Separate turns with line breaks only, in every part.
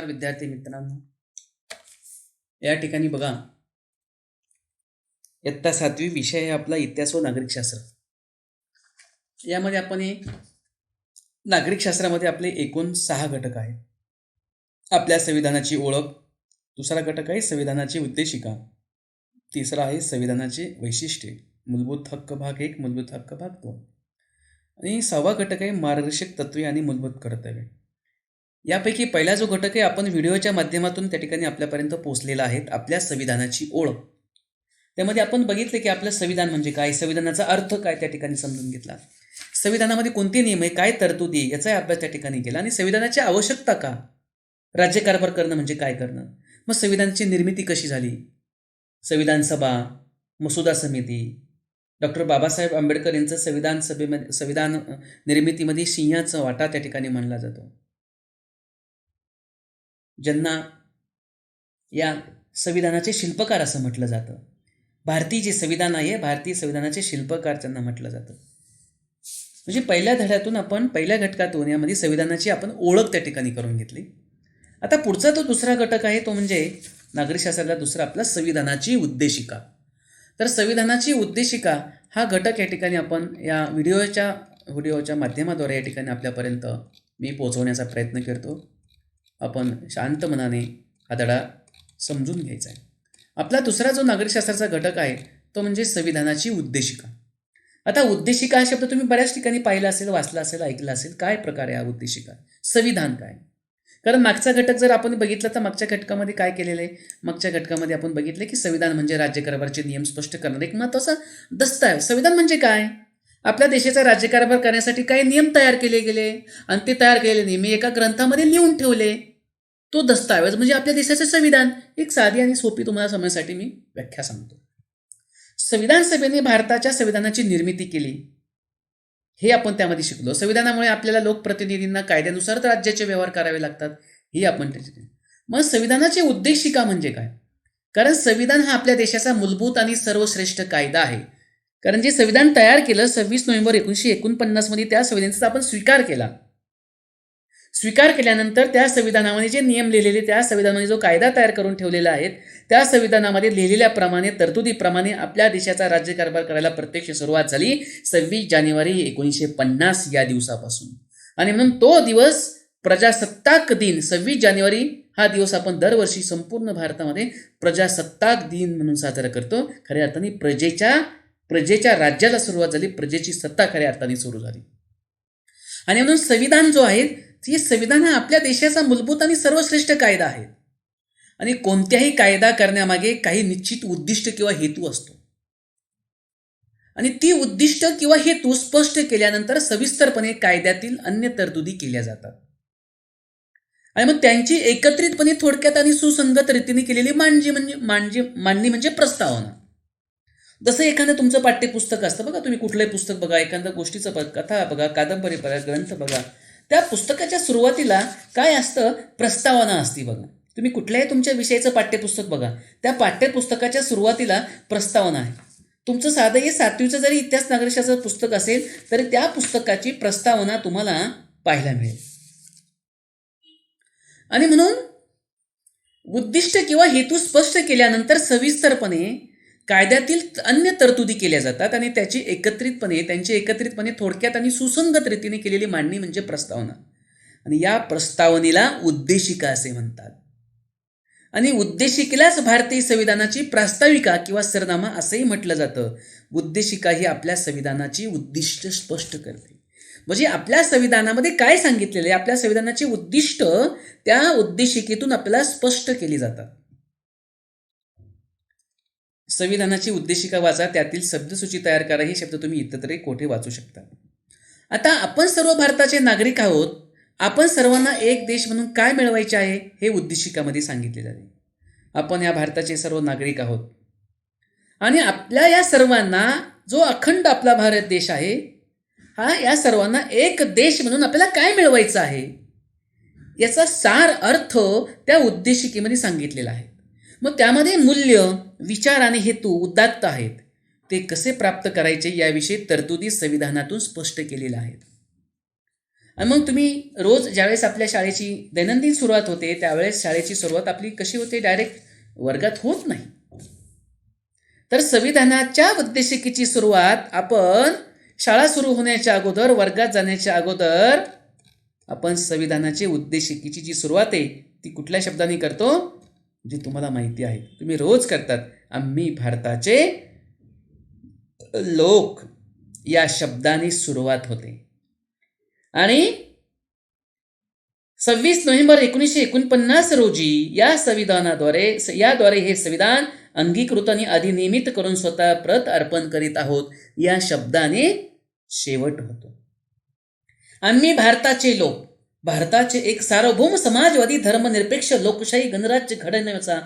नमस्कार विद्यार्थी मित्रांनो. या ठिकाणी बघा, इयत्ता 7वी विषय आहे आपला इतिहास व नागरिकशास्त्र. यामध्ये आपण नागरिकशास्त्रामध्ये आपले एकूण 6 घटक आहेत. आपल्या संविधानाची ओळख, दुसरा घटक आहे संविधानाची उद्देशिका, तिसरा आहे संविधानाचे वैशिष्ट्ये, मूलभूत हक्क भाग 1, मूलभूत हक्क भाग 2 आणि 6वा घटक आहे मार्गदर्शक तत्वे आणि मूलभूत कर्तव्ये. यापैकी पहिला जो घटक आहे आपण व्हिडिओच्या माध्यमातून त्या ठिकाणी आपल्यापर्यंत पोहोचलेला आहे, आपल्या संविधानाची ओळख. त्यामध्ये आपण बघितले की आपलं संविधान म्हणजे काय, संविधानाचा अर्थ काय त्या ठिकाणी समजून घेतला, संविधानामध्ये कोणते नियम आहे, काय तरतुदी, याचा अभ्यास त्या ठिकाणी केला आणि संविधानाची आवश्यकता का, राज्यकारभार करणं म्हणजे काय करणं, मग संविधानाची निर्मिती कशी झाली, संविधान सभा, मसुदा समिती, डॉक्टर बाबासाहेब आंबेडकर यांचं संविधान निर्मितीमध्ये सिंहाचा वाटा त्या ठिकाणी मानला जातो, ज्यांना या संविधानाचे शिल्पकार असं म्हटलं जातं. भारतीय जे संविधान आहे, भारतीय संविधानाचे शिल्पकार त्यांना म्हटलं जातं. म्हणजे पहिल्या धड्यातून आपण पहिल्या घटकातून यामध्ये संविधानाची आपण ओळख त्या ठिकाणी करून घेतली. आता पुढचा तो दुसरा घटक आहे तो म्हणजे नागरिकशास्त्रातला दुसरा आपला संविधानाची उद्देशिका. तर संविधानाची उद्देशिका हा घटक या ठिकाणी आपण या व्हिडिओच्या माध्यमाद्वारे या ठिकाणी आपल्यापर्यंत मी पोहोचवण्याचा प्रयत्न करतो. आपण शांत मनाने हा धडा समजून घ्यायचा आहे. आपला दुसरा जो नागरिकशास्त्राचा घटक आहे तो म्हणजे संविधानाची उद्देशिका. आता उद्देशिका हा शब्द तुम्ही बऱ्याच ठिकाणी पाहिला असेल, वाचला असेल, ऐकला असेल. काय प्रकार आहे हा उद्देशिका, संविधान काय? कारण मागचा घटक जर आपण बघितला तर मागच्या घटकामध्ये काय केलेलं आहे, मागच्या घटकामध्ये आपण बघितले की संविधान म्हणजे राज्यकारभाराचे नियम स्पष्ट करणारे एक महत्त्वाचा दस्तऐवज. संविधान म्हणजे काय, आपल्या देशाचा राज्यकारभार करण्यासाठी काही नियम तयार केले गेले आणि ते तयार केलेले नियम एका ग्रंथामध्ये लिहून ठेवले, तो दस्तऐवज म्हणजे आपल्या देशाचे संविधान. एक साधी आणि सोपी तुम्हाला समजण्यासाठी मी व्याख्या सांगतो. संविधान सभेने भारताच्या संविधानाची निर्मिती केली हे आपण त्यामध्ये शिकलो. संविधानामुळे आपल्याला लोकप्रतिनिधींना कायद्यानुसार राज्याचे व्यवहार करावे लागतात हे आपण त्याचे. मग संविधानाची उद्देशिका म्हणजे काय, कारण संविधान हा आपल्या देशाचा मूलभूत आणि सर्वश्रेष्ठ कायदा आहे. कारण जे संविधान तयार केलं 26 नोव्हेंबर 1949 मध्ये त्या संविधानाचा आपण स्वीकार केला. स्वीकार केल्यानंतर त्या संविधानामध्ये जे नियम लिहिलेले, त्या संविधानामध्ये जो कायदा तयार करून ठेवलेला आहे, त्या संविधानामध्ये लिहिलेल्याप्रमाणे तरतुदीप्रमाणे आपल्या देशाचा राज्यकारभार करायला प्रत्यक्ष सुरुवात झाली 26 जानेवारी 1950 या दिवसापासून. आणि म्हणून तो दिवस प्रजासत्ताक दिन 26 जानेवारी हा दिवस आपण दरवर्षी संपूर्ण भारतामध्ये प्रजासत्ताक दिन म्हणून साजरा करतो. खऱ्या अर्थाने प्रजेच्या राज्याला सुरुवात झाली, प्रजेची सत्ता खऱ्या अर्थाने सुरू झाली. आणि म्हणून संविधान जो आहे, हे संविधान हा आपल्या देशाचा मूलभूत आणि सर्वश्रेष्ठ कायदा आहे. आणि कोणत्याही कायदा करण्यामागे काही निश्चित उद्दिष्ट किंवा हेतू असतो आणि ती उद्दिष्ट किंवा हेतू स्पष्ट केल्यानंतर सविस्तरपणे कायद्यातील अन्य तरतुदी केल्या जातात आणि मग त्यांची एकत्रितपणे थोडक्यात आणि सुसंगत रीतीने केलेली मांडणी म्हणजे प्रस्तावना. जसं एखादं तुमचं पाठ्यपुस्तक असतं बघा, तुम्ही कुठलंही पुस्तक बघा, एखाद्या गोष्टीचं कथा बघा, कादंबरी बघा, ग्रंथ बघा, त्या पुस्तकाच्या सुरुवातीला काय असतं, प्रस्तावना असते बघा. तुम्ही कुठल्याही तुमच्या विषयाचं पाठ्यपुस्तक बघा, त्या पाठ्यपुस्तकाच्या सुरुवातीला प्रस्तावना आहे. तुमचं साधं हे 7वीचं जरी इतिहास नागरिकशास्त्र पुस्तक असेल तरी त्या पुस्तकाची प्रस्तावना तुम्हाला पाहायला मिळेल. आणि म्हणून उद्दिष्ट किंवा हेतू स्पष्ट केल्यानंतर सविस्तरपणे कायद्यातील अन्य तरतुदी केल्या जातात आणि त्यांची एकत्रितपणे थोडक्यात आणि सुसंगत रीतीने केलेली मांडणी म्हणजे प्रस्तावना. आणि या प्रस्तावनेला उद्देशिका असे म्हणतात. आणि उद्देशिकेलाच भारतीय संविधानाची प्रास्ताविका किंवा सरनामा असंही म्हटलं जातं. उद्देशिका ही आपल्या संविधानाची उद्दिष्ट स्पष्ट करते. म्हणजे आपल्या संविधानामध्ये काय सांगितलेलं आहे, आपल्या संविधानाची उद्दिष्ट त्या उद्देशिकेतून आपल्याला स्पष्ट केली जातात. संविधानाची उद्देशिका वाचा, त्यातील शब्दसूची तयार करा, हे शब्द तुम्ही इतरही कोठे वाचू शकता. आता आपण सर्व भारताचे नागरिक आहोत, आपण सर्वांना एक देश म्हणून काय मिळवायचे आहे हे उद्देशिकामध्ये सांगितलेलं आहे. आपण या भारताचे सर्व नागरिक आहोत आणि आपल्या या सर्वांना जो अखंड आपला भारत देश आहे, हा या सर्वांना एक देश म्हणून आपल्याला काय मिळवायचं आहे याचा सार अर्थ त्या उद्देशिकेमध्ये सांगितलेला आहे. मग त्यामध्ये मूल्य, विचार आणि हेतू उदात्त आहेत. ते कसे प्राप्त करायचे याविषयी तरतुदी संविधानातून स्पष्ट केलेल्या आहेत. आणि मग तुम्ही रोज ज्यावेळेस आपल्या शाळेची दैनंदिन सुरुवात होते त्यावेळेस शाळेची सुरुवात आपली कशी होते? डायरेक्ट वर्गात होत नाही. तर संविधानाच्या उद्देशिकेची सुरुवात आपण शाळा सुरू होण्याच्या अगोदर, वर्गात जाण्याच्या अगोदर आपण संविधानाची उद्देशिकेची जी सुरुवात आहे ती कुठल्या शब्दाने करतो? जी तुम्हाला माहिती आहे, तुम्ही रोज करतात. आम्ही भारताचे लोक या शब्दाने सुरुवात होते. आणि 26 नोव्हेंबर 1949 रोजी याद्वारे हे संविधान अंगीकृत आणि अधिनियमित करून स्वतः प्रत अर्पण करीत आहोत या शब्दाने शेवट होतो. आम्ही भारताचे लोक, भारताचे एक सार्वभौम समाजवादी धर्मनिरपेक्ष लोकशाही गणराज्य घडवण्याचा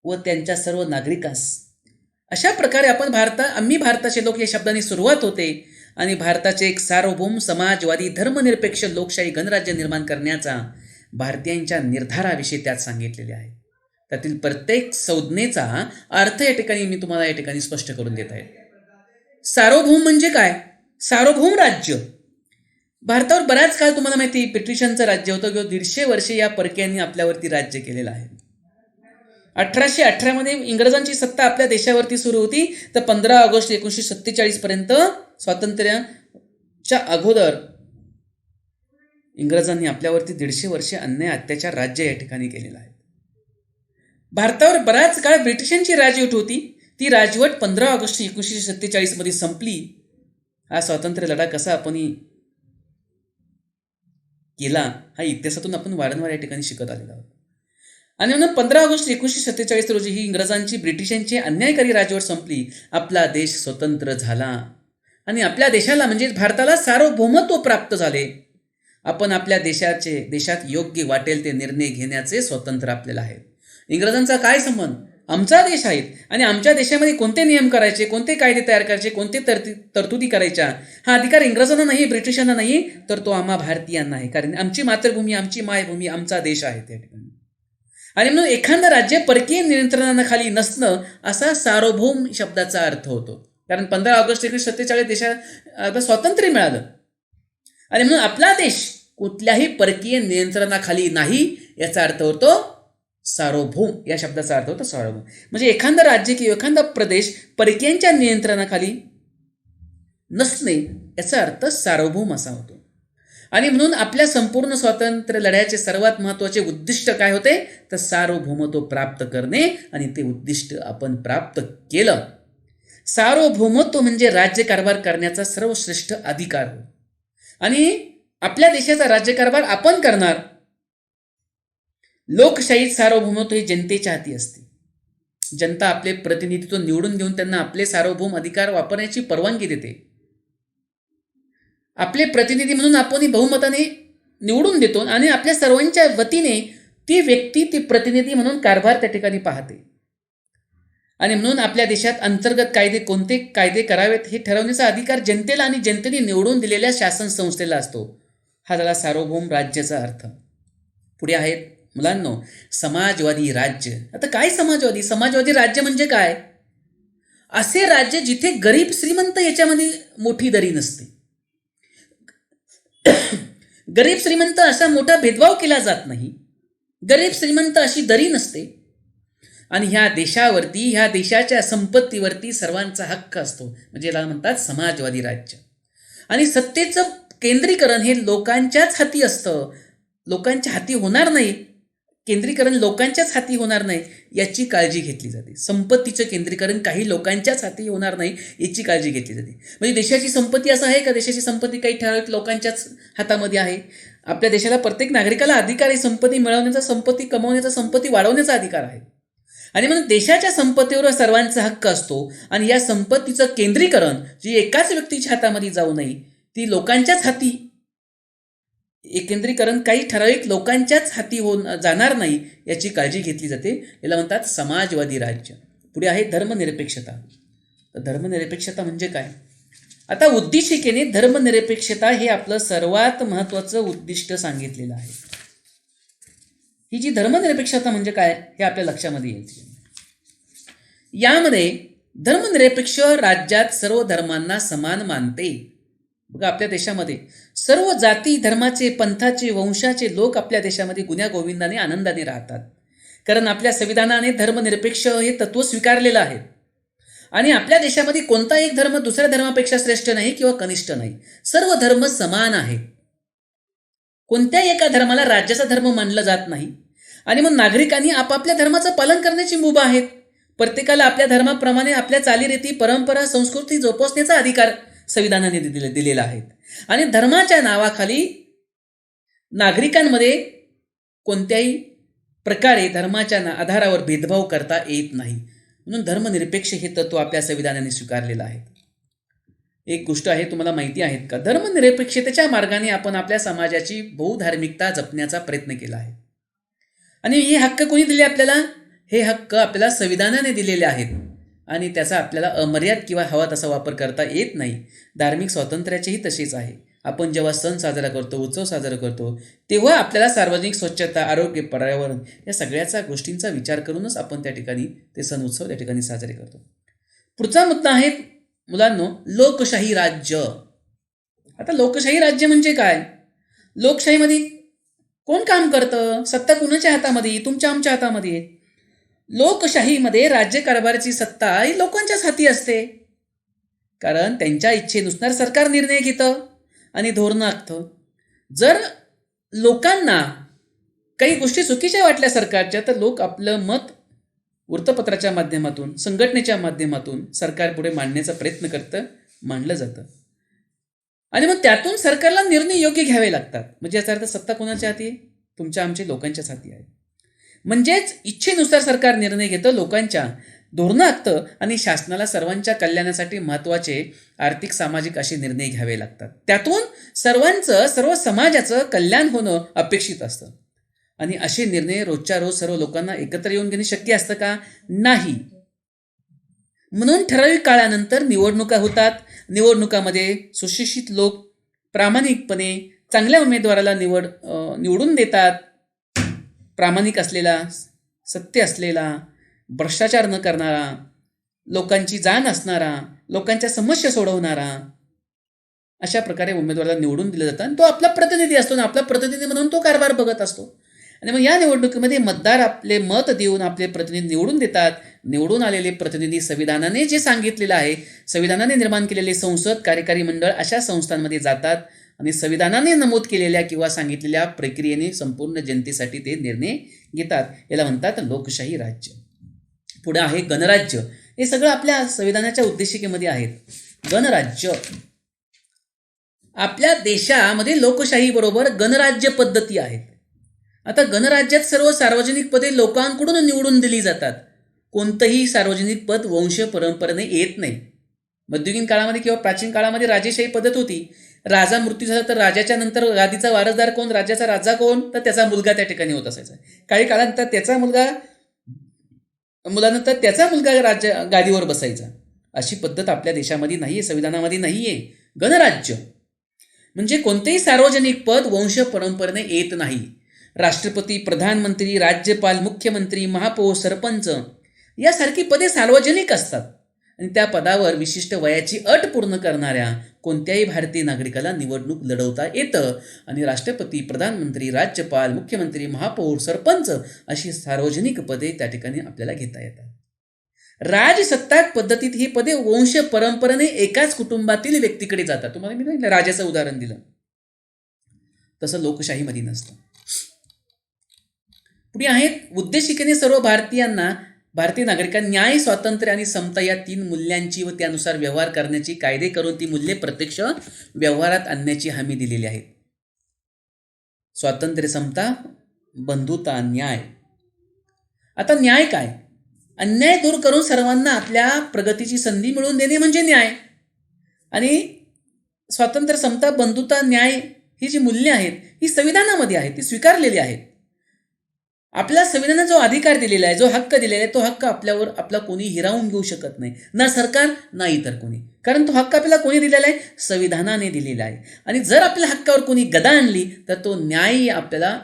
व त्यांच्या सर्व नागरिकांस, अशा प्रकारे आपण आम्ही भारताचे लोक या शब्दाने सुरुवात होते आणि भारताचे एक सार्वभौम समाजवादी धर्मनिरपेक्ष लोकशाही गणराज्य निर्माण करण्याचा भारतीयांच्या निर्धाराविषयी त्यात सांगितलेले आहे. त्यातील प्रत्येक संज्ञेचा अर्थ या ठिकाणी मी तुम्हाला या ठिकाणी स्पष्ट करून देत आहे. सार्वभौम म्हणजे काय? सार्वभौम राज्य. भारतावर बराच काळ तुम्हाला माहिती ब्रिटिशांचं राज्य होतं किंवा 150 वर्षे या परक्यांनी आपल्यावरती राज्य केलेलं आहे. 1818 मध्ये इंग्रजांची सत्ता आपल्या देशावरती सुरू होती, तर 15 ऑगस्ट 1947 पर्यंत स्वातंत्र्याच्या अगोदर इंग्रजांनी आपल्यावरती 150 वर्षे अन्याय अत्याचार राज्य या ठिकाणी केलेला आहे. भारतावर बराच काळ ब्रिटिशांची राजवट होती. ती राजवट 15 ऑगस्ट 1947 मध्ये संपली. हा स्वातंत्र्य लढा कसा आपण केला हा इतिहासातून आपण वारंवार या ठिकाणी शिकत आलेलो आहोत. आणि म्हणून 15 ऑगस्ट 1947 रोजी ही इंग्रजांची ब्रिटिशांची अन्यायकारी राजवट संपली. आपला देश स्वतंत्र झाला आणि आपल्या देशाला म्हणजेच भारताला सार्वभौमत्व प्राप्त झाले. आपण आपल्या देशात योग्य वाटेल ते निर्णय घेण्याचे स्वतंत्र आपल्याला आहे. इंग्रजांचा काय संबंध? आमचा देश आहे आणि आमच्या देशामध्ये कोणते नियम करायचे, कोणते कायदे तयार करायचे, कोणते तरतुदी करायच्या, हा अधिकार इंग्रजांना नाही, ब्रिटिशांना नाही, तर तो आम्हा भारतीयांना आहे. कारण आमची मातृभूमी, आमची मायभूमी, आमचा देश आहे त्या ठिकाणी. आणि म्हणून एखादं राज्य परकीय नियंत्रणाखाली नसणं असा सार्वभौम शब्दाचा अर्थ होतो. कारण 15 ऑगस्ट 1947 देशाला स्वातंत्र्य मिळालं आणि म्हणून आपला देश कुठल्याही परकीय नियंत्रणाखाली नाही याचा अर्थ होतो सार्वभौम. या शब्दाचा अर्थ होतो सार्वभौम. म्हणजे एखादं राज्य किंवा एखादा प्रदेश परकीयांच्या नियंत्रणाखाली नसणे याचा अर्थ सार्वभौम असा होतो. आणि म्हणून आपल्या संपूर्ण स्वातंत्र्य लढ्याचे सर्वात महत्त्वाचे उद्दिष्ट काय होते? तर सार्वभौमत्व प्राप्त करणे आणि ते उद्दिष्ट आपण प्राप्त केलं. सार्वभौमत्व म्हणजे राज्यकारभार करण्याचा सर्वश्रेष्ठ अधिकार आणि आपल्या देशाचा राज्यकारभार आपण करणार. लोकशाहीत सार्वभौमत्व हे जनतेच्या हाती असते. जनता आपले प्रतिनिधित्व निवडून देऊन त्यांना आपले सार्वभौम अधिकार वापरण्याची परवानगी देते. आपले प्रतिनिधी म्हणून आपण बहुमताने निवडून देतो आणि आपल्या सर्वांच्या वतीने ती व्यक्ती ती प्रतिनिधी म्हणून कारभार त्या ठिकाणी पाहते. आणि म्हणून आपल्या देशात अंतर्गत कोणते कायदे करावेत हे ठरवण्याचा अधिकार जनतेला आणि जनतेने निवडून दिलेल्या शासन संस्थेला असतो. हा झाला सार्वभौम राज्याचा अर्थ. पुढे आहेत मुलांनो समाजवादी राज्य. आता काय समाजवादी राज्य म्हणजे काय? असे राज्य जिथे गरीब श्रीमंत याच्यामध्ये मोठी दरी नसते. गरीब श्रीमंत असा मोठा भेदभाव केला जात नाही. गरीब श्रीमंत अशी दरी नसते आणि ह्या देशाच्या संपत्तीवरती सर्वांचा हक्क असतो. म्हणजे याला म्हणतात समाजवादी राज्य. आणि सत्तेचं केंद्रीकरण हे लोकांच्याच हाती असतं. लोकांच्या हाती होणार नाही, केंद्रीकरण लोकांच्याच हाती होणार नाही याची काळजी घेतली जाते. संपत्तीचं केंद्रीकरण काही लोकांच्याच हाती होणार नाही याची काळजी घेतली जाते. म्हणजे देशाची संपत्ती असं आहे का? देशाची संपत्ती काही ठराविक लोकांच्याच हातामध्ये आहे. आपल्या देशाला प्रत्येक नागरिकाला अधिकार आहे संपत्ती मिळवण्याचा, संपत्ती कमवण्याचा, संपत्ती वाढवण्याचा अधिकार आहे. आणि म्हणून देशाच्या संपत्तीवर सर्वांचा हक्क असतो आणि या संपत्तीचं केंद्रीकरण जी एकाच व्यक्तीच्या हातामध्ये जाऊ नये ती लोकांच्याच हाती, केंद्रीकरण काही ठराविक लोकांच्याच हाती जाणार नाही याची काळजी घेतली जाते. याला म्हणतात समाजवादी राज्य. पुढे आहे धर्मनिरपेक्षता. तर धर्मनिरपेक्षता म्हणजे काय? आता उद्दिष्टिकेने धर्मनिरपेक्षता हे आपलं सर्वात महत्त्वाचं उद्दिष्ट सांगितलेलं आहे. ही जी धर्मनिरपेक्षता म्हणजे काय हे आपल्या लक्षामध्ये येईल. यामध्ये धर्मनिरपेक्ष राज्यात सर्व धर्मांना समान मानते. बघा, आपल्या देशामध्ये सर्व जाती धर्माचे, पंथाचे, वंशाचे लोक आपल्या देशामध्ये गुण्यागोविंदाने आनंदाने राहतात. कारण आपल्या संविधानाने धर्मनिरपेक्ष हे तत्व स्वीकारलेलं आहे. आणि आपल्या देशामध्ये कोणता एक धर्म दुसऱ्या धर्मापेक्षा श्रेष्ठ नाही किंवा कनिष्ठ नाही. सर्व धर्म समान आहेत. कोणत्याही एका धर्माला राज्याचा धर्म मानलं जात नाही. आणि मग नागरिकांनी आपापल्या धर्माचं पालन करण्याची मुभा आहेत. प्रत्येकाला आपल्या धर्माप्रमाणे आपल्या चालीरीती, परंपरा, संस्कृती जोपासण्याचा अधिकार संविधानाने दिलेला आहे. आणि धर्माच्या नावाखाली नागरिकांमध्ये कोणत्याही प्रकारे धर्माच्या आधारावर भेदभाव करता येत नाही. म्हणून धर्मनिरपेक्ष हे तत्व आपल्या संविधानाने स्वीकारलेलं आहे. एक गोष्ट आहे, तुम्हाला माहिती आहेत का, धर्मनिरपेक्षतेच्या मार्गाने आपण आपल्या समाजाची बहुधार्मिकता जपण्याचा प्रयत्न केला आहे. आणि हे हक्क कोणी दिले आपल्याला? हे हक्क आपल्याला संविधानाने दिलेले आहेत. आणि त्याचा आपल्याला अमर्याद किंवा हवा तसा वापर करता येत नाही. धार्मिक स्वातंत्र्याचेही तसेच आहे. आपण जेव्हा सण साजरा करतो, उत्सव साजरा करतो, तेव्हा आपल्याला सार्वजनिक स्वच्छता, आरोग्य, पर्यावरण या सगळ्याचा गोष्टींचा विचार करूनच आपण त्या ठिकाणी ते सण उत्सव त्या ठिकाणी साजरे करतो. पुढचा मुद्दा आहे मुलांनो, लोकशाही राज्य. आता लोकशाही राज्य म्हणजे काय? लोकशाहीमध्ये कोण काम करतं? सत्ता कुणाच्या हातामध्ये? तुमच्या आमच्या हातामध्ये. लोकशाहीमध्ये राज्यकारभाराची सत्ता ही लोकांच्याच हाती असते. कारण त्यांच्या इच्छेनुसार सरकार निर्णय घेतं आणि धोरणं आखतं. जर लोकांना काही गोष्टी चुकीच्या वाटल्या सरकारच्या, तर लोक आपलं मत वृत्तपत्राच्या माध्यमातून, संघटनेच्या माध्यमातून सरकारपुढे मांडण्याचा प्रयत्न करतं, मांडलं जातं. आणि मग त्यातून सरकारला निर्णय योग्य घ्यावे लागतात. म्हणजे याचा अर्थ सत्ता कोणाच्या हाती आहे? तुमच्या आमच्या लोकांच्याच हाती आहे. म्हणजेच इच्छेनुसार सरकार निर्णय घेतं, लोकांच्या धोरणं आखतं आणि शासनाला सर्वांच्या कल्याणासाठी महत्त्वाचे आर्थिक, सामाजिक असे निर्णय घ्यावे लागतात. त्यातून सर्व समाजाचं कल्याण होणं अपेक्षित असतं. आणि असे निर्णय रोजच्या रोज सर्व लोकांना एकत्र येऊन घेणे शक्य असतं का? नाही. म्हणून ठराविक काळानंतर निवडणुका होतात. निवडणुकामध्ये सुशिक्षित लोक प्रामाणिकपणे चांगल्या उमेदवाराला निवडून देतात. प्रामाणिक असलेला, सत्य असलेला, भ्रष्टाचार न करणारा, लोकांची जाण असणारा, लोकांच्या समस्या सोडवणारा, अशा प्रकारे उमेदवाराला निवडून दिलं जातं. आणि तो आपला प्रतिनिधी असतो ना, आपला प्रतिनिधी म्हणून तो कारभार बघत असतो. आणि मग या निवडणुकीमध्ये मतदार आपले मत देऊन आपले प्रतिनिधी निवडून देतात. निवडून आलेले प्रतिनिधी संविधानाने जे सांगितलेलं आहे, संविधानाने निर्माण केलेले संसद, कार्यकारी मंडळ अशा संस्थांमध्ये जातात आणि संविधानाने नमूद केलेल्या किंवा सांगितलेल्या प्रक्रियेने संपूर्ण जनतेसाठी ते निर्णय घेतात. याला म्हणतात लोकशाही राज्य. पुढे आहे गणराज्य. हे सगळं आपल्या संविधानाच्या उद्देशिकेमध्ये आहेत. गणराज्य. आपल्या देशामध्ये लोकशाही बरोबर गणराज्य पद्धती आहेत. आता गणराज्यात सर्व सार्वजनिक पदे लोकांकडून निवडून दिली जातात. कोणतंही सार्वजनिक पद वंश परंपरेने येत नाही. मध्ययुगीन काळामध्ये किंवा प्राचीन काळामध्ये राजेशाही पद्धत होती. राजा मृत्यू झाला तर राजाच्या नंतर गादीचा वारसदार कोण, राज्याचा राजा कोण, तर त्याचा मुलगा त्या ठिकाणी होत असायचा. काही काळानंतर त्याचा मुलगा गादीवर बसायचा. अशी पद्धत आपल्या देशामध्ये नाहीये, संविधानामध्ये नाहीये. गणराज्य म्हणजे कोणतेही सार्वजनिक पद वंश परंपरेने येत नाही. राष्ट्रपती, प्रधानमंत्री, राज्यपाल, मुख्यमंत्री, महापौर, सरपंच यासारखी पदे सार्वजनिक असतात. आणि त्या पदावर विशिष्ट वयाची अट पूर्ण करणाऱ्या कोणत्याही भारतीय नागरिकाला निवडणूक लढवता येतं. आणि राष्ट्रपती, प्रधानमंत्री, राज्यपाल, मुख्यमंत्री, महापौर, सरपंच अशी सार्वजनिक पदे त्या ठिकाणी आपल्याला घेता येतात. राजसत्ताक पद्धतीत ही पदे वंश परंपरेने एकाच कुटुंबातील व्यक्तीकडे जातात. तुम्हाला मी सांगितलं, राजाचं उदाहरण दिलं. तसं लोकशाहीमध्ये नसतं. पुढे आहेत उद्देशिकेने सर्व भारतीय नागरिकांना न्याय, स्वातंत्र्य आणि समता या 3 मूल्यांची व त्यानुसार व्यवहार करण्याची कायदे करून ती मूल्ये प्रत्यक्ष व्यवहारात आणण्याची हमी दिलेली आहे. स्वातंत्र्य, समता, बंधुता, न्याय. आता न्याय काय? अन्याय दूर करून सर्वांना आपल्या प्रगतीची संधी मिळवून देणे म्हणजे न्याय. आणि स्वातंत्र्य, समता, बंधुता, न्याय ही जी मूल्ये आहेत ही संविधानामध्ये आहेत, ती स्वीकारलेली आहेत. आपल्या संविधानात जो अधिकार दिलेला आहे, जो हक्क दिलेला आहे, तो हक्क आपला कोणी हिरावून घेऊ शकत नाही, ना सरकार ना इतर कोणी. कारण तो हक्क आपल्याला कोणी दिलेला आहे? संविधानाने दिलेला आहे. आणि जर आपल्या हक्कावर कोणी गदा आणली तर तो न्याय आपल्याला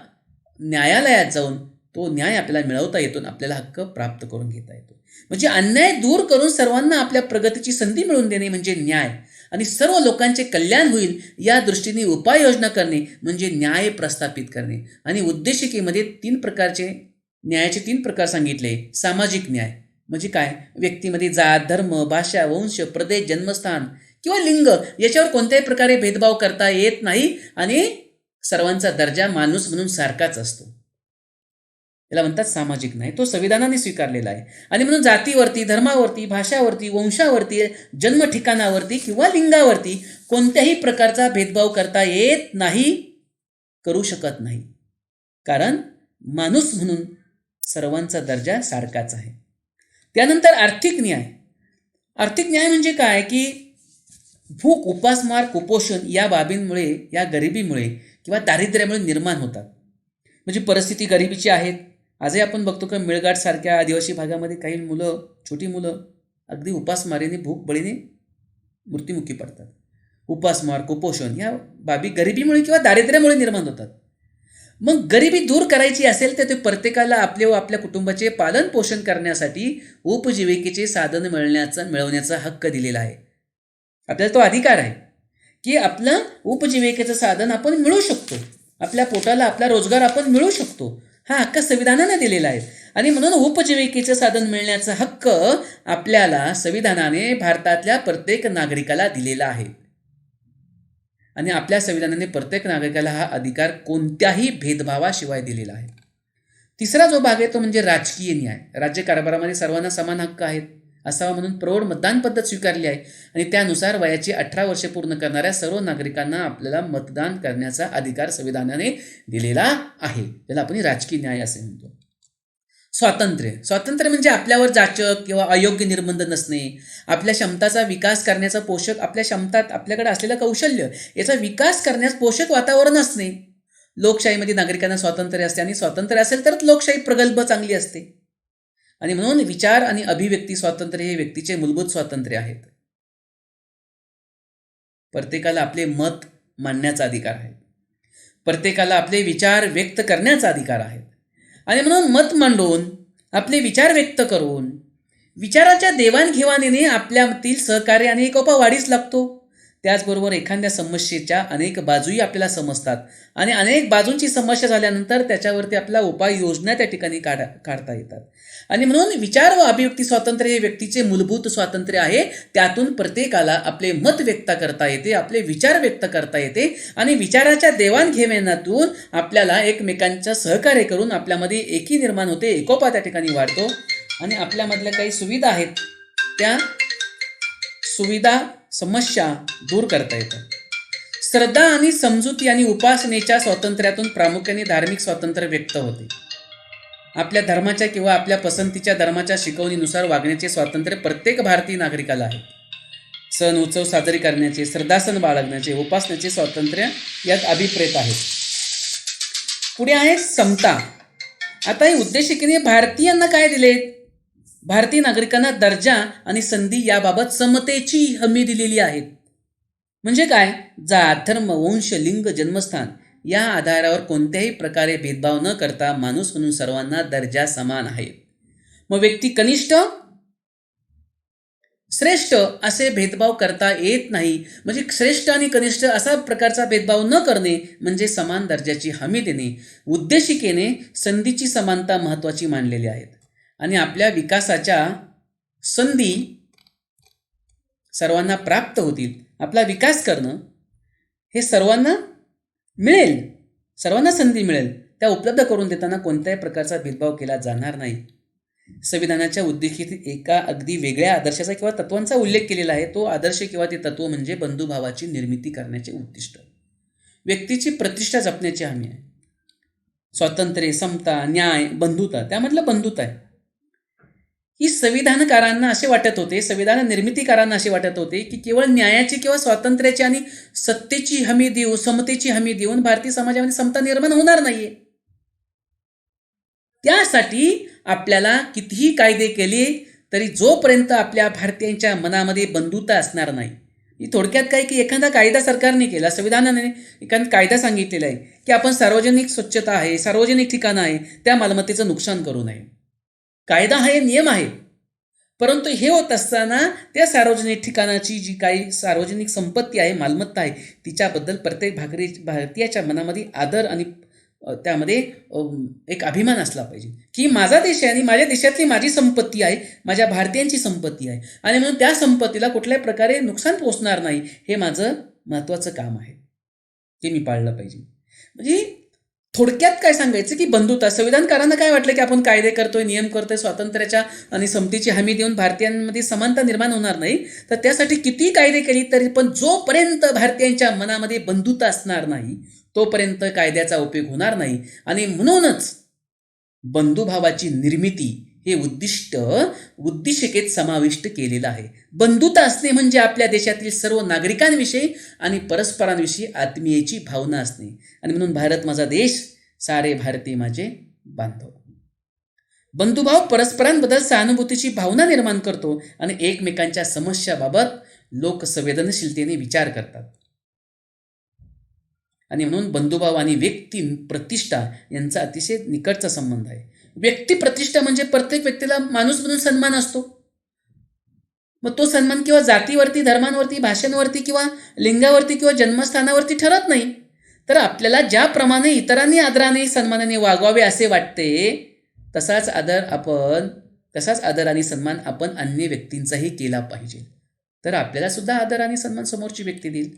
न्यायालयात जाऊन तो न्याय आपल्याला मिळवता येतो, आपल्याला हक्क प्राप्त करून घेता येतो. म्हणजे अन्याय दूर करून सर्वांना आपल्या प्रगतीची संधी मिळवून देणे म्हणजे न्याय. आणि सर्व लोकांचे कल्याण होईल या दृष्टीने उपाययोजना करणे म्हणजे न्याय प्रस्थापित करणे. आणि उद्देशिकेमध्ये न्यायाचे 3 प्रकार सांगितले. सामाजिक न्याय म्हणजे काय? व्यक्तीमध्ये जात, धर्म, भाषा, वंश, प्रदेश, जन्मस्थान किंवा लिंग याच्यावर कोणत्याही प्रकारे भेदभाव करता येत नाही आणि सर्वांचा दर्जा माणूस म्हणून सारखाच असतो. याला म्हणतात सामाजिक न्याय. तो संविधानाने स्वीकारलेला आहे. आणि म्हणून जातीवरती, धर्मावरती, भाषावरती, वंशावरती, जन्म ठिकाणावरती किंवा लिंगावरती कोणत्याही प्रकारचा भेदभाव करता येत नाही, करू शकत नाही. कारण माणूस म्हणून सर्वांचा दर्जा सारखाच आहे. त्यानंतर आर्थिक न्याय. आर्थिक न्याय म्हणजे काय की भूक, उपासमार, कुपोषण या बाबींमुळे, या गरिबीमुळे किंवा दारिद्र्यामुळे निर्माण होतात. म्हणजे परिस्थिती गरिबीची आहेत. आजही आपण बघतो की मेळघाटसारख्या आदिवासी भागामध्ये काही मुलं, छोटी मुलं अगदी उपासमारीने, भूकबळीने मृत्युमुखी पडतात. उपासमार, कुपोषण या बाबी गरिबीमुळे किंवा दारिद्र्यामुळे निर्माण होतात. मग गरिबी दूर करायची असेल तर ते प्रत्येकाला आपले व आपल्या कुटुंबाचे पालन पोषण करण्यासाठी उपजीविकेचे साधन मिळवण्याचा हक्क दिलेला आहे. आपल्याला तो अधिकार आहे की आपलं उपजीविकेचं साधन आपण मिळवू शकतो. आपल्या पोटाला आपला रोजगार आपण मिळवू शकतो. हा हक्क संविधानाने दिलेला आहे. आणि म्हणून उपजीविकेचं साधन मिळण्याचा हक्क आपल्याला संविधानाने भारतातल्या प्रत्येक नागरिकाला दिलेला आहे. आणि आपल्या संविधानाने प्रत्येक नागरिकाला हा अधिकार कोणत्याही भेदभावाशिवाय दिलेला आहे. तिसरा जो भाग आहे तो म्हणजे राजकीय न्याय. राज्यकारभारामध्ये सर्वांना समान हक्क आहेत असावा म्हणून प्रौढ मतदान पद्धत स्वीकारली आहे. आणि त्यानुसार वयाची 18 वर्षे पूर्ण करणाऱ्या सर्व नागरिकांना आपल्याला मतदान करण्याचा अधिकार संविधानाने दिलेला आहे. त्याला आपण राजकीय न्याय असे म्हणतो. स्वातंत्र्य म्हणजे आपल्यावर जाचक किंवा अयोग्य निर्बंध नसणे, आपल्या क्षमताचा विकास करण्याचा पोषक, आपल्या क्षमतात आपल्याकडे असलेलं कौशल्य याचा विकास करण्यास पोषक वातावरण असणे. लोकशाहीमध्ये नागरिकांना स्वातंत्र्य असते आणि स्वातंत्र्य असेल तरच लोकशाही प्रगल्भ चांगली असते. आणि म्हणून विचार आणि अभिव्यक्ती स्वातंत्र्य हे व्यक्तीचे मूलभूत स्वातंत्र्य आहेत. प्रत्येकाला आपले मत मांडण्याचा अधिकार आहे. प्रत्येकाला आपले विचार व्यक्त करण्याचा अधिकार आहे. आणि म्हणून मत मांडून, आपले विचार व्यक्त करून, विचाराच्या देवाणघेवाणीने आपल्यातील सहकार्य आणि एकोपा वाढीस लागतो. त्याचबरोबर एखाद्या समस्येच्या अनेक बाजूही आपल्याला समजतात आणि अनेक बाजूंची समस्या झाल्यानंतर त्याच्यावरती आपला उपाययोजना त्या ठिकाणी काढता येतात. आणि म्हणून विचार व अभिव्यक्ती स्वातंत्र्य हे व्यक्तीचे मूलभूत स्वातंत्र्य आहे. त्यातून प्रत्येकाला आपले मत व्यक्त करता येते, आपले विचार व्यक्त करता येते आणि विचाराच्या देवाणघेवाणातून आपल्याला एकमेकांचं सहकार्य करून आपल्यामध्ये एकी निर्माण होते, एकोपा त्या ठिकाणी वाढतो आणि आपल्यामधल्या काही सुविधा आहेत त्या सुविधा समस्या दूर करता येतात. श्रद्धा आणि समजुती आणि उपासनेच्या स्वातंत्र्यातून प्रामुख्याने धार्मिक स्वातंत्र्य व्यक्त होते. आपल्या धर्माच्या किंवा आपल्या पसंतीच्या धर्माच्या शिकवणीनुसार वागण्याचे स्वातंत्र्य प्रत्येक भारतीय नागरिकाला आहे. सण उत्सव साजरे करण्याचे, श्रद्धासन बाळगण्याचे, उपासनेचे स्वातंत्र्य यात अभिप्रेत आहे. पुढे आहे समता. आता ही उद्देशिकेने भारतीयांना काय दिले? भारतीय नागरिकांना दर्जा आणि संधी याबाबत समतेची हमी दिलेली आहे. म्हणजे काय? जात, धर्म, वंश, लिंग, जन्मस्थान या आधारावर कोणत्याही प्रकारे भेदभाव न करता माणूस म्हणून सर्वांना दर्जा समान आहे. मग व्यक्ती कनिष्ठ, श्रेष्ठ असे भेदभाव करता येत नाही. म्हणजे श्रेष्ठ आणि कनिष्ठ असा प्रकारचा भेदभाव न करणे म्हणजे समान दर्जाची हमी देणे. उद्देशिकेने संधीची समानता महत्त्वाची मानलेली आहेत आणि आपल्या विकासाच्या संधी सर्वांना प्राप्त होतील. आपला विकास करणं हे सर्वांना मिळेल, सर्वांना संधी मिळेल. त्या उपलब्ध करून देताना कोणत्याही प्रकारचा भेदभाव केला जाणार नाही. संविधानाच्या उद्देशिकेत एका अगदी वेगळ्या आदर्शाचा किंवा तत्वांचा उल्लेख केलेला आहे. तो आदर्श किंवा ते तत्व म्हणजे बंधुभावाची निर्मिती करण्याचे उद्दिष्ट, व्यक्तीची प्रतिष्ठा जपण्याची हमी आहे. स्वातंत्र्य, समता, न्याय, बंधुता, त्यामधलं बंधुता आहे. ही संविधानकारांना असे वाटत होते, संविधान निर्मितीकारांना असे वाटत होते की केवळ न्यायाची किंवा स्वातंत्र्याची आणि सत्तेची हमी देऊ, समतेची हमी देऊन भारतीय समाजामध्ये समता निर्माण होणार नाहीये. त्यासाठी आपल्याला कितीही कायदे केले तरी जोपर्यंत आपल्या भारतीयांच्या मनामध्ये बंधुता असणार नाही. ही थोडक्यात काय की एखादा कायदा सरकारने केला, संविधानाने एखादा कायदा सांगितलेला आहे की आपण सार्वजनिक स्वच्छता आहे, सार्वजनिक ठिकाणं आहे, त्या मालमत्तेचं नुकसान करू नये. कायदा हा नियम आहे. परंतु हे होत असताना त्या सार्वजनिक ठिकाणाची जी काही सार्वजनिक संपत्ती आहे, मालमत्ता आहे, तिच्याबद्दल प्रत्येक भारतीयाच्या मनामध्ये आदर आणि त्यामध्ये एक अभिमान असला पाहिजे की माझा देश आहे आणि माझ्या देशातली माझी संपत्ती आहे, माझ्या भारतीयांची संपत्ती आहे आणि म्हणून त्या संपत्तीला कुठल्याही प्रकारे नुकसान पोचणार नाही, हे माझं महत्त्वाचं काम आहे, ते मी पाळलं पाहिजे. म्हणजे थोडक्यात काय सांगायचं की बंधुता. संविधानकारांना काय वाटलं की आपण कायदे करतोय, नियम करतोय, स्वातंत्र्याच्या आणि समतेची हमी देऊन भारतीयांमध्ये समानता निर्माण होणार नाही, तर त्यासाठी किती कायदे केली तरी पण जोपर्यंत भारतीयांच्या मनामध्ये बंधुता असणार नाही तोपर्यंत कायद्याचा उपयोग होणार नाही. आणि म्हणूनच बंधुभावाची निर्मिती हे उद्दिष्टिकेत समाविष्ट केलेलं आहे. बंधुता असणे म्हणजे आपल्या देशातील सर्व नागरिकांविषयी आणि परस्परांविषयी आत्मीयतेची भावना असणे. आणि म्हणून भारत माझा देश, सारे भारतीय माझे बांधव. बंधुभाव परस्परांबद्दल सहानुभूतीची भावना निर्माण करतो आणि एकमेकांच्या समस्याबाबत लोक संवेदनशीलतेने विचार करतात. आणि म्हणून बंधुभाव आणि व्यक्ती प्रतिष्ठा यांचा अतिशय निकटचा संबंध आहे. व्यक्ती प्रतिष्ठा म्हणजे प्रत्येक व्यक्तीला माणूस म्हणून सन्मान असतो. मग तो सन्मान किंवा जातीवरती, धर्मांवरती, भाषांवरती किंवा लिंगावरती किंवा जन्मस्थानावरती ठरत नाही, तर आपल्याला ज्याप्रमाणे इतरांनी आदराने सन्मानाने वागवावे असे वाटते, तसाच आदर आणि सन्मान आपण अन्य व्यक्तींचाही केला पाहिजे, तर आपल्याला सुद्धा आदर आणि सन्मान समोरची व्यक्ती देईल.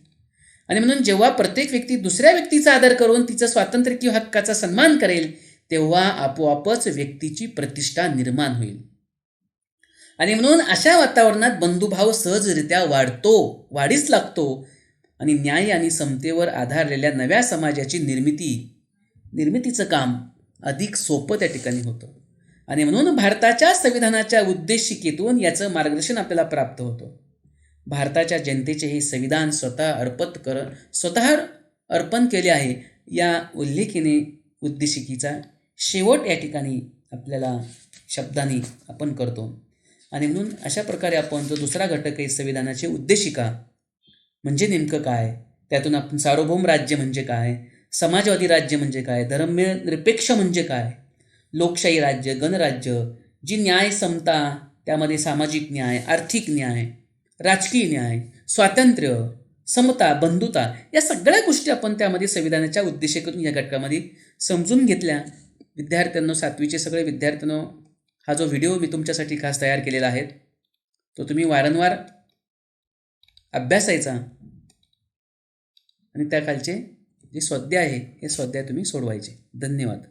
आणि म्हणून जेव्हा प्रत्येक व्यक्ती दुसऱ्या व्यक्तीचा आदर करून तिचं स्वातंत्र्य किंवा हक्काचा सन्मान करेल, तेव्हा आपोआपच व्यक्तीची प्रतिष्ठा निर्माण होईल. आणि म्हणून अशा वातावरणात बंधुभाव सहजरित्या वाढीस लागतो आणि न्याय आणि समतेवर आधारलेल्या नव्या समाजाची निर्मितीचं काम अधिक सोपं त्या ठिकाणी होतं. आणि म्हणून भारताच्या संविधानाच्या उद्देशिकेतून याचं मार्गदर्शन आपल्याला प्राप्त होतं. भारताच्या जनतेचे हे संविधान स्वतः अर्पण केले आहे, या उल्लेखीने उद्देशिकेचा शेवट या ठिकाणी आपल्याला शब्दांनी आपण करतो. आणि म्हणून अशा प्रकारे आपण जो दुसरा घटक आहे संविधानाची उद्देशिका म्हणजे नेमकं काय, त्यातून आपण सार्वभौम राज्य म्हणजे काय, समाजवादी राज्य म्हणजे काय, धर्मनिरपेक्ष म्हणजे काय, लोकशाही राज्य, गणराज्य, जी न्याय समता, त्यामध्ये सामाजिक न्याय, आर्थिक न्याय, राजकीय न्याय, स्वातंत्र्य, समता, बंधुता, या सगळ्या गोष्टी आपण त्यामध्ये संविधानाच्या उद्देशिकेतून या घटकामध्ये समजून घेतल्या. विद्यार्थ्यांनो, 7वीचे सगळे विद्यार्थ्यांनो, हा जो व्हिडिओ मी तुमच्यासाठी खास तयार केलेला आहे तो तुम्ही वारंवार अभ्यासायचा आणि त्याखालचे जे स्वाध्याय आहे हे स्वाध्याय तुम्ही सोडवायचे. धन्यवाद.